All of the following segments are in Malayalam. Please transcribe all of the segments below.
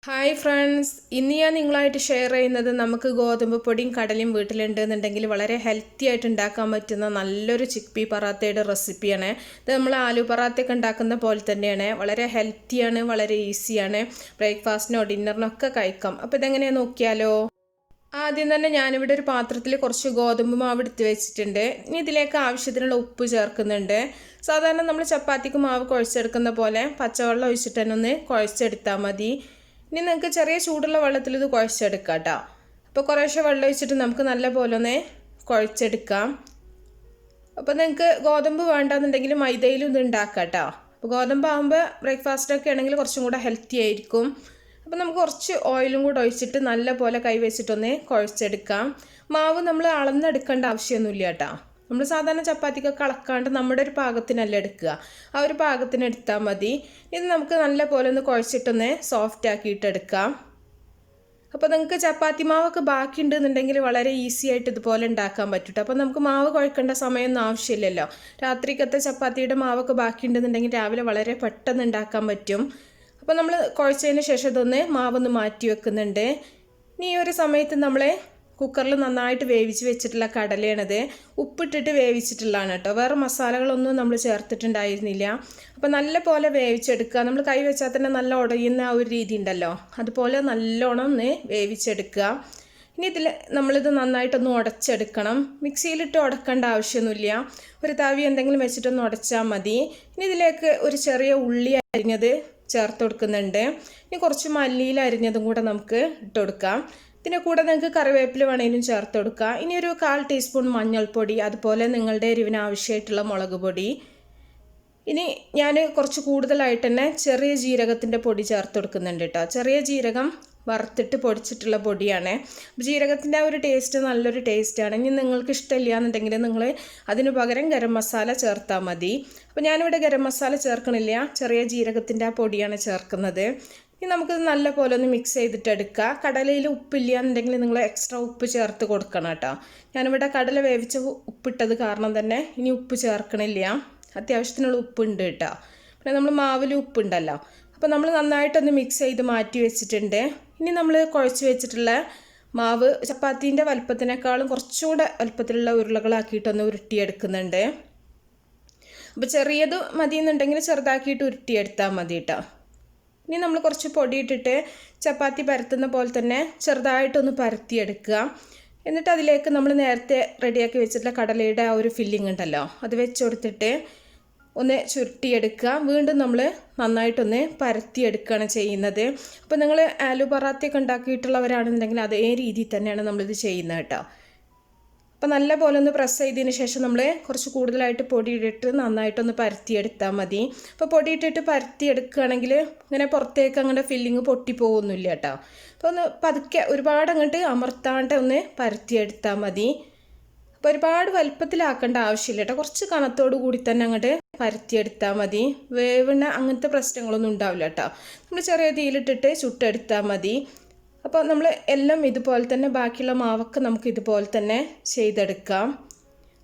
ഹായ് ഫ്രണ്ട്സ്, ഇന്ന് ഞാൻ നിങ്ങളായിട്ട് ഷെയർ ചെയ്യുന്നത് നമുക്ക് ഗോതമ്പ് പൊടിയും കടലയും വീട്ടിലുണ്ടെന്നുണ്ടെങ്കിൽ വളരെ ഹെൽത്തി ആയിട്ട് ഉണ്ടാക്കാൻ പറ്റുന്ന നല്ലൊരു ചിക്പി പറാത്തയുടെ റെസിപ്പിയാണ്. ഇത് നമ്മൾ ആലു പറാത്തയൊക്കെ ഉണ്ടാക്കുന്ന പോലെ തന്നെയാണ്. വളരെ ഹെൽത്തിയാണ്, വളരെ ഈസിയാണ്. ബ്രേക്ക്ഫാസ്റ്റിനോ ഡിന്നറിനോ ഒക്കെ കഴിക്കാം. അപ്പോൾ ഇതെങ്ങനെയാണ് നോക്കിയാലോ. ആദ്യം തന്നെ ഞാനിവിടെ ഒരു പാത്രത്തിൽ കുറച്ച് ഗോതമ്പ് മാവ് എടുത്ത് വെച്ചിട്ടുണ്ട്. ഇനി ഇതിലേക്ക് ആവശ്യത്തിനുള്ള ഉപ്പ് ചേർക്കുന്നുണ്ട്. സാധാരണ നമ്മൾ ചപ്പാത്തിക്ക് മാവ് കുഴച്ചെടുക്കുന്ന പോലെ പച്ചവെള്ളം ഒഴിച്ചിട്ട് തന്നെ ഒന്ന് കുഴച്ചെടുത്താൽ മതി. ഇനി നിങ്ങൾക്ക് ചെറിയ ചൂടുള്ള വെള്ളത്തിൽ ഇത് കുഴച്ചെടുക്കാം കേട്ടോ. അപ്പോൾ കുറേശ്ശെ വെള്ളം ഒഴിച്ചിട്ട് നമുക്ക് നല്ല പോലെ ഒന്ന് കുഴച്ചെടുക്കാം. അപ്പോൾ നിങ്ങൾക്ക് ഗോതമ്പ് വേണ്ടെന്നുണ്ടെങ്കിൽ മൈദയിലും ഇത് ഉണ്ടാക്കാം കേട്ടോ. അപ്പോൾ ഗോതമ്പ് ആകുമ്പോൾ ബ്രേക്ക്ഫാസ്റ്റൊക്കെ ആണെങ്കിൽ കുറച്ചും കൂടെ ഹെൽത്തി ആയിരിക്കും. അപ്പോൾ നമുക്ക് കുറച്ച് ഓയിലും കൂടെ ഒഴിച്ചിട്ട് നല്ല പോലെ കൈ വെച്ചിട്ടൊന്ന് കുഴച്ചെടുക്കാം. മാവ് നമ്മൾ അളന്നെടുക്കേണ്ട ആവശ്യമൊന്നുമില്ല കേട്ടോ. നമ്മൾ സാധാരണ ചപ്പാത്തിക്കൊക്കെ അളക്കാണ്ട് നമ്മുടെ ഒരു പാകത്തിനല്ല എടുക്കുക, ആ ഒരു പാകത്തിന് എടുത്താൽ മതി. ഇത് നമുക്ക് നല്ല പോലെ ഒന്ന് കുഴച്ചിട്ടൊന്ന് സോഫ്റ്റ് ആക്കിയിട്ടെടുക്കാം. അപ്പോൾ നിങ്ങൾക്ക് ചപ്പാത്തി മാവൊക്കെ ബാക്കി ഉണ്ടെന്നുണ്ടെങ്കിൽ വളരെ ഈസി ആയിട്ട് ഇതുപോലെ ഉണ്ടാക്കാൻ പറ്റും. അപ്പോൾ നമുക്ക് മാവ് കുഴക്കേണ്ട സമയമൊന്നും ആവശ്യമില്ലല്ലോ. രാത്രിക്കത്തെ ചപ്പാത്തിയുടെ മാവൊക്കെ ബാക്കി ഉണ്ടെന്നുണ്ടെങ്കിൽ രാവിലെ വളരെ പെട്ടെന്ന് ഉണ്ടാക്കാൻ പറ്റും. അപ്പോൾ നമ്മൾ കുഴച്ചതിന് ശേഷം ഇതൊന്ന് മാവൊന്ന് മാറ്റി വെക്കുന്നുണ്ട്. ഇനി ഈ ഒരു സമയത്ത് നമ്മൾ കുക്കറിൽ നന്നായിട്ട് വേവിച്ച് വെച്ചിട്ടുള്ള കടലയാണത്. ഉപ്പിട്ടിട്ട് വേവിച്ചിട്ടുള്ളതാണ് കേട്ടോ. വേറെ മസാലകളൊന്നും നമ്മൾ ചേർത്തിട്ടുണ്ടായിരുന്നില്ല. അപ്പോൾ നല്ല പോലെ വേവിച്ചെടുക്കുക. നമ്മൾ കൈ വെച്ചാൽ തന്നെ നല്ല ഉടയുന്ന ആ ഒരു രീതി ഉണ്ടല്ലോ, അതുപോലെ നല്ലോണം ഒന്ന് വേവിച്ചെടുക്കുക. ഇനി ഇതിൽ നമ്മളിത് നന്നായിട്ടൊന്ന് ഉടച്ചെടുക്കണം. മിക്സിയിലിട്ട് ഉടക്കേണ്ട ആവശ്യമൊന്നുമില്ല. ഒരു തവി എന്തെങ്കിലും വെച്ചിട്ടൊന്ന് ഉടച്ചാൽ മതി. ഇനി ഇതിലേക്ക് ഒരു ചെറിയ ഉള്ളി അരിഞ്ഞത് ചേർത്ത് കൊടുക്കുന്നുണ്ട്. ഇനി കുറച്ച് മല്ലിയില അരിഞ്ഞതും കൂടെ നമുക്ക് ഇട്ട് കൊടുക്കാം. ഇതിൻ്റെ കൂടെ നിങ്ങൾക്ക് കറിവേപ്പില വേണമെങ്കിലും ചേർത്ത് കൊടുക്കുക. ഇനി ഒരു 1/4 ടീസ്പൂൺ മഞ്ഞൾപ്പൊടി, അതുപോലെ നിങ്ങളുടെ എരിവിന് ആവശ്യമായിട്ടുള്ള മുളക് പൊടി. ഇനി ഞാൻ കുറച്ച് കൂടുതലായിട്ട് തന്നെ ചെറിയ ജീരകത്തിൻ്റെ പൊടി ചേർത്ത് കൊടുക്കുന്നുണ്ട് കേട്ടോ. ചെറിയ ജീരകം വറുത്തിട്ട് പൊടിച്ചിട്ടുള്ള പൊടിയാണ്. ജീരകത്തിൻ്റെ ആ ഒരു ടേസ്റ്റ് നല്ലൊരു ടേസ്റ്റാണ്. ഇനി നിങ്ങൾക്ക് ഇഷ്ടമില്ല എന്നുണ്ടെങ്കിൽ നിങ്ങൾ അതിന് പകരം ഗരം മസാല ചേർത്താൽ മതി. അപ്പോൾ ഞാനിവിടെ ഗരം മസാല ചേർക്കണില്ല, ചെറിയ ജീരകത്തിൻ്റെ ആ പൊടിയാണ് ചേർക്കുന്നത്. ഇനി നമുക്കിത് നല്ല പോലെ ഒന്ന് മിക്സ് ചെയ്തിട്ടെടുക്കുക. കടലയിൽ ഉപ്പില്ല എന്നുണ്ടെങ്കിൽ നിങ്ങൾ എക്സ്ട്രാ ഉപ്പ് ചേർത്ത് കൊടുക്കണം കേട്ടോ. ഞാനിവിടെ കടല വേവിച്ച ഉപ്പിട്ടത് കാരണം തന്നെ ഇനി ഉപ്പ് ചേർക്കണില്ല. അത്യാവശ്യത്തിനുള്ള ഉപ്പുണ്ട് കേട്ടോ. പിന്നെ നമ്മൾ മാവിൽ ഉപ്പുണ്ടല്ലോ. അപ്പോൾ നമ്മൾ നന്നായിട്ടൊന്ന് മിക്സ് ചെയ്ത് മാറ്റി വെച്ചിട്ടുണ്ട്. ഇനി നമ്മൾ കുഴച്ച് വെച്ചിട്ടുള്ള മാവ് ചപ്പാത്തീൻ്റെ വലുപ്പത്തിനേക്കാളും കുറച്ചുകൂടെ വലുപ്പത്തിലുള്ള ഉരുളകളാക്കിയിട്ടൊന്ന് ഉരുട്ടിയെടുക്കുന്നുണ്ട്. അപ്പോൾ ചെറിയത് മതി എന്നുണ്ടെങ്കിൽ ചെറുതാക്കിയിട്ട് ഉരുട്ടിയെടുത്താൽ മതി കേട്ടോ. ഇനി നമ്മൾ കുറച്ച് പൊടിയിട്ടിട്ട് ചപ്പാത്തി പരത്തുന്ന പോലെ തന്നെ ചെറുതായിട്ടൊന്ന് പരത്തിയെടുക്കുക. എന്നിട്ട് അതിലേക്ക് നമ്മൾ നേരത്തെ റെഡിയാക്കി വെച്ചിട്ടുള്ള കടലയുടെ ആ ഒരു ഫില്ലിംഗ് ഉണ്ടല്ലോ, അത് വെച്ച് കൊടുത്തിട്ട് ഒന്ന് ചുരുട്ടിയെടുക്കുക. വീണ്ടും നമ്മൾ നന്നായിട്ടൊന്ന് പരത്തിയെടുക്കുകയാണ് ചെയ്യുന്നത്. അപ്പോൾ നിങ്ങൾ ആലു പറാത്തയൊക്കെ ഉണ്ടാക്കിയിട്ടുള്ളവരാണെന്നുണ്ടെങ്കിൽ അതേ രീതിയിൽ തന്നെയാണ് നമ്മളിത് ചെയ്യുന്നത് കേട്ടോ. അപ്പോൾ നല്ല പോലെ ഒന്ന് പ്രസ് ചെയ്തതിന് ശേഷം നമ്മൾ കുറച്ച് കൂടുതലായിട്ട് പൊടിയിട്ടിട്ട് നന്നായിട്ടൊന്ന് പരത്തിയെടുത്താൽ മതി. അപ്പോൾ പൊടിയിട്ടിട്ട് പരത്തിയെടുക്കുകയാണെങ്കിൽ ഇങ്ങനെ പുറത്തേക്ക് അങ്ങനെ ഫില്ലിങ് പൊട്ടിപ്പോകുന്നില്ല കേട്ടോ. അപ്പോൾ ഒന്ന് പതുക്കെ ഒരുപാട് അങ്ങോട്ട് അമർത്താണ്ട് ഒന്ന് പരത്തിയെടുത്താൽ മതി. അപ്പോൾ ഒരുപാട് വലുപ്പത്തിലാക്കേണ്ട ആവശ്യമില്ല കേട്ടോ. കുറച്ച് കനത്തോടു കൂടി തന്നെ അങ്ങോട്ട് പരത്തിയെടുത്താൽ മതി. വേവുന്ന അങ്ങനത്തെ പ്രശ്നങ്ങളൊന്നും ഉണ്ടാവില്ല കേട്ടോ. നമ്മൾ ചെറിയ തീയിലിട്ടിട്ട് ചുട്ടെടുത്താൽ മതി. അപ്പോൾ നമ്മൾ എല്ലാം ഇതുപോലെ തന്നെ ബാക്കിയുള്ള മാവൊക്കെ നമുക്ക് ഇതുപോലെ തന്നെ ചെയ്തെടുക്കാം.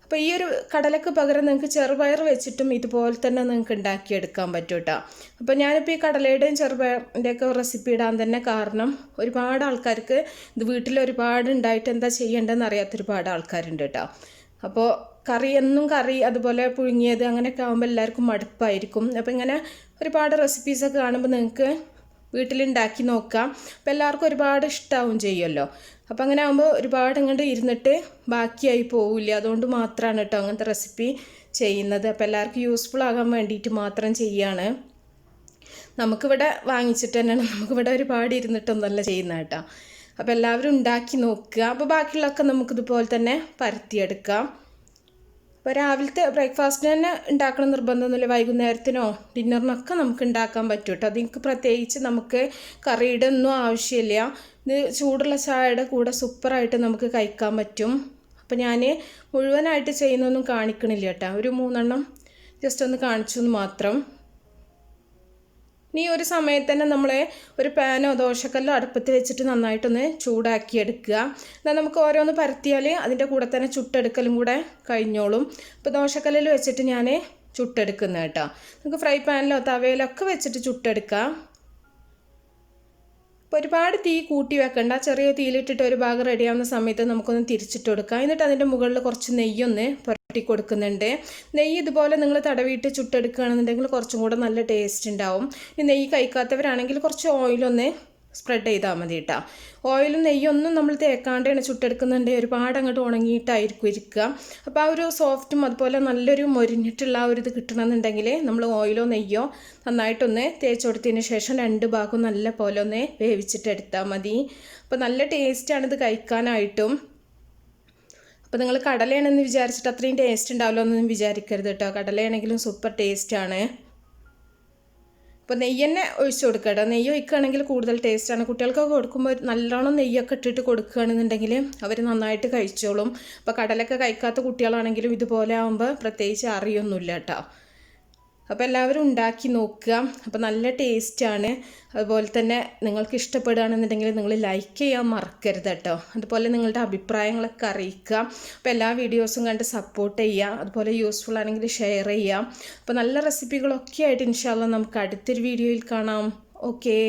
അപ്പോൾ ഈ ഒരു കടലക്ക് പകരം നിങ്ങൾക്ക് ചെറുപയർ വെച്ചിട്ടും ഇതുപോലെ തന്നെ നിങ്ങൾക്ക് ഉണ്ടാക്കിയെടുക്കാൻ പറ്റും കേട്ടോ. അപ്പോൾ ഞാനിപ്പോൾ ഈ കടലയുടെയും ചെറുപയറിൻ്റെയൊക്കെ റെസിപ്പി ഇടാൻ തന്നെ കാരണം ഒരുപാട് ആൾക്കാർക്ക് ഇത് വീട്ടിൽ ഒരുപാട് ഉണ്ടായിട്ട് എന്താ ചെയ്യേണ്ടതെന്ന് അറിയാത്ത ഒരുപാട് ആൾക്കാരുണ്ട് കേട്ടോ. അപ്പോൾ എന്നും കറി അതുപോലെ പുഴുങ്ങിയത് അങ്ങനെയൊക്കെ ആകുമ്പോൾ എല്ലാവർക്കും മടുപ്പായിരിക്കും. അപ്പോൾ ഇങ്ങനെ ഒരുപാട് റെസിപ്പീസൊക്കെ കാണുമ്പോൾ നിങ്ങൾക്ക് വീട്ടിലുണ്ടാക്കി നോക്കാം. അപ്പോൾ എല്ലാവർക്കും ഒരുപാട് ഇഷ്ടമാവും ചെയ്യുമല്ലോ. അപ്പോൾ അങ്ങനെ ആകുമ്പോൾ ഒരുപാട് അങ്ങോട്ട് ഇരുന്നിട്ട് ബാക്കിയായി പോവില്ല. അതുകൊണ്ട് മാത്രമാണ് കേട്ടോ അങ്ങനത്തെ റെസിപ്പി ചെയ്യുന്നത്. അപ്പോൾ എല്ലാവർക്കും യൂസ്ഫുൾ ആകാൻ വേണ്ടിയിട്ട് മാത്രം ചെയ്യുകയാണ്. നമുക്കിവിടെ വാങ്ങിച്ചിട്ട് തന്നെയാണ്, നമുക്കിവിടെ ഒരുപാട് ഇരുന്നിട്ടൊന്നല്ല ചെയ്യുന്നത് കേട്ടോ. അപ്പോൾ എല്ലാവരും ഉണ്ടാക്കി നോക്കുക. അപ്പോൾ ബാക്കിയുള്ളതൊക്കെ നമുക്കിതുപോലെ തന്നെ പരത്തിയെടുക്കാം. അപ്പോൾ രാവിലത്തെ ബ്രേക്ക്ഫാസ്റ്റിന് തന്നെ ഉണ്ടാക്കണം നിർബന്ധമൊന്നുമില്ല. വൈകുന്നേരത്തിനോ ഡിന്നറിനൊക്കെ നമുക്ക് ഉണ്ടാക്കാൻ പറ്റും കേട്ടോ. അതിന് പ്രത്യേകിച്ച് നമുക്ക് കറിയുടെ ഒന്നും ആവശ്യമില്ല. ഇത് ചൂടുള്ള ചായയുടെ കൂടെ സൂപ്പറായിട്ട് നമുക്ക് കഴിക്കാൻ പറ്റും. അപ്പോൾ ഞാൻ മുഴുവനായിട്ട് ചെയ്യുന്നൊന്നും കാണിക്കണില്ല കേട്ടോ. ഒരു 3 ജസ്റ്റ് ഒന്ന് കാണിച്ചു എന്ന് മാത്രം. ഇനി ഒരു സമയത്ത് തന്നെ നമ്മൾ ഒരു പാനോ ദോശക്കല്ലോ അടുപ്പത്ത് വെച്ചിട്ട് നന്നായിട്ടൊന്ന് ചൂടാക്കിയെടുക്കുക. എന്നാൽ നമുക്ക് ഓരോന്ന് പരത്തിയാൽ അതിൻ്റെ കൂടെ തന്നെ ചുട്ടെടുക്കലും കൂടെ കഴിഞ്ഞോളും. ഇപ്പോൾ ദോശക്കല്ലിൽ വെച്ചിട്ട് ഞാൻ ചുട്ടെടുക്കുന്നത് കേട്ടോ. നമുക്ക് ഫ്രൈ പാനിലോ തവയിലോ ഒക്കെ വെച്ചിട്ട് ചുട്ടെടുക്കാം. ഒരുപാട് തീ കൂട്ടി വെക്കണ്ട, ചെറിയ തീയിലിട്ടിട്ട് ഒരു ഭാഗം റെഡിയാവുന്ന സമയത്ത് നമുക്കൊന്ന് തിരിച്ചിട്ട് കൊടുക്കാം. എന്നിട്ട് അതിൻ്റെ മുകളിൽ കുറച്ച് നെയ്യൊന്ന് പുരട്ടി കൊടുക്കുന്നുണ്ട്. നെയ്യ് ഇതുപോലെ നിങ്ങൾ തടവിയിട്ട് ചുട്ടെടുക്കുകയാണെന്നുണ്ടെങ്കിൽ കുറച്ചും കൂടെ നല്ല ടേസ്റ്റ് ഉണ്ടാവും. ഈ നെയ്യ് കഴിക്കാത്തവരാണെങ്കിൽ കുറച്ച് ഓയിലൊന്ന് സ്പ്രെഡ് ചെയ്താൽ മതി കേട്ടോ. ഓയിലും നെയ്യൊന്നും നമ്മൾ തേക്കാണ്ടാണ് ചുട്ടെടുക്കുന്നുണ്ടെങ്കിൽ ഒരുപാട് അങ്ങോട്ട് ഉണങ്ങിയിട്ടായിരിക്കും ഇരിക്കുക. അപ്പോൾ ആ ഒരു സോഫ്റ്റും അതുപോലെ നല്ലൊരു മൊരിഞ്ഞിട്ടുള്ള ആ ഒരു ഇത് കിട്ടണമെന്നുണ്ടെങ്കിൽ നമ്മൾ ഓയിലോ നെയ്യോ നന്നായിട്ടൊന്ന് തേച്ച് കൊടുത്തതിന് ശേഷം 2 ഭാഗവും നല്ല പോലെ ഒന്ന് വേവിച്ചിട്ടെടുത്താൽ മതി. അപ്പോൾ നല്ല ടേസ്റ്റാണ് ഇത് കഴിക്കാനായിട്ടും. അപ്പോൾ നിങ്ങൾ കടലയാണെന്ന് വിചാരിച്ചിട്ട് അത്രയും ടേസ്റ്റ് ഉണ്ടാവില്ല എന്നൊന്നും വിചാരിക്കരുത് കേട്ടോ. കടലയാണെങ്കിലും സൂപ്പർ ടേസ്റ്റാണ്. അപ്പോൾ നെയ്യ് തന്നെ ഒഴിച്ച് കൊടുക്കുക കേട്ടോ. നെയ്യ് ഒഴിക്കുകയാണെങ്കിൽ കൂടുതൽ ടേസ്റ്റാണ്. കുട്ടികൾക്കൊക്കെ കൊടുക്കുമ്പോൾ നല്ലോണം നെയ്യൊക്കെ ഇട്ടിട്ട് കൊടുക്കുകയാണെന്നുണ്ടെങ്കിൽ അവർ നന്നായിട്ട് കഴിച്ചോളും. അപ്പോൾ കടലൊക്കെ കഴിക്കാത്ത കുട്ടികളാണെങ്കിലും ഇതുപോലെ ആകുമ്പോൾ പ്രത്യേകിച്ച് അറിയൊന്നുമില്ല കേട്ടോ. അപ്പോൾ എല്ലാവരും ഉണ്ടാക്കി നോക്കുക. അപ്പോൾ നല്ല ടേസ്റ്റാണ്. അതുപോലെ തന്നെ നിങ്ങൾക്ക് ഇഷ്ടപ്പെടുകയാണെന്നുണ്ടെങ്കിൽ നിങ്ങൾ ലൈക്ക് ചെയ്യാൻ മറക്കരുത് കേട്ടോ. അതുപോലെ നിങ്ങളുടെ അഭിപ്രായങ്ങളൊക്കെ അറിയിക്കുക. അപ്പോൾ എല്ലാ വീഡിയോസും കണ്ട് സപ്പോർട്ട് ചെയ്യുക. അതുപോലെ യൂസ്ഫുൾ ആണെങ്കിൽ ഷെയർ ചെയ്യുക. അപ്പോൾ നല്ല റെസിപ്പികളൊക്കെ ആയിട്ട് ഇൻഷാ അല്ലാഹ് നമുക്ക് അടുത്തൊരു വീഡിയോയിൽ കാണാം. ഓക്കേ.